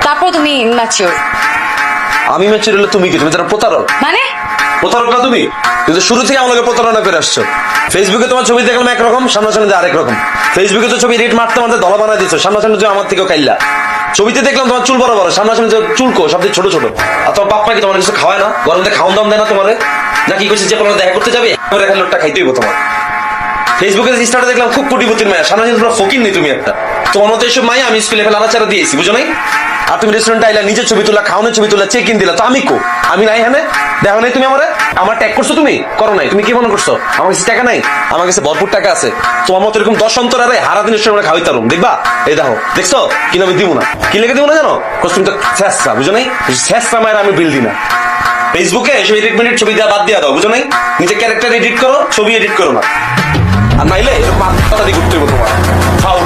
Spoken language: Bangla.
তারপর তুমি ম্যাচিওর। আমি ম্যাচিওর হলে তুমি কি? তুমি তারা প্রতারক। মানে প্রতারক না তুমি? কিন্তু শুরু থেকে আমাকে প্রতারণা করে আসছো। ফেসবুকে তোমার ছবি দেখলাম একরকম, সামনাসামনি আরেক রকম। ফেসবুকে তো ছবি রেট মারতে মারতে দলা বানাই দিচ্ছ, সামনাসামনি তুমি আমার থেকেও খাইলা। ছবিতে দেখলাম তোমার চুল বড় বড়, সামনাসামনি চুলকো সবচেয়ে ছোট ছোট। আর তোমার বাপ্পা কি তোমার কিছু খাওয়ায় না? গরমে খাওয়ান দাম দেয় না তোমারে? নাকি কইছে যে কোনো দেখা করতে যাবে দেখা লোকটা খাইতে হইব তোমার? ফেসবুকে স্টার্টে দেখলাম খুব কোটিপতির মায়া, সামনাসামনি তোমরা ফকির নেই তুমি একটা। তোমার মতো এইসব মায়া আমি স্কুলে ফেলে আলাচারা দিয়েছি, বুঝো নাই? আর তুমি রেস্টুরেন্টে আইলা, নিজের ছবি তোলা, খাওয়ানোর ছবি তোলা, চেক ইন দিলা, তো আমি কো? আমি নাই হ্যাঁ? দেখো নাই তুমি আমার ট্যাগ করছো? তুমি করো নাই? তুমি কি মনে করছো আমার কাছে টাকা নাই? আমার কাছে ভরপুর টাকা আছে। তোমার মতো এরকম 10 অন্তরারে হারা দিনের সময় খাওয়াই তারুম, দেখবা? এই দেখো, দেখছো কিন্তু আমি দিব না। কি লেগে দিব না জানো? তুমি তো শেষরা, বুঝো নাই? শেষরা মায়ের আমি বিল দি না। ফেসবুকে এসব এডিট মিনিট ছবি দেওয়া বাদ দিয়া দাও, বুঝো নাই? নিজের ক্যারেক্টার এডিট করো, ছবি এডিট করো না। আর নাইলে এরকম কথা দিয়ে ঘুরতে হইব তোমার। খাও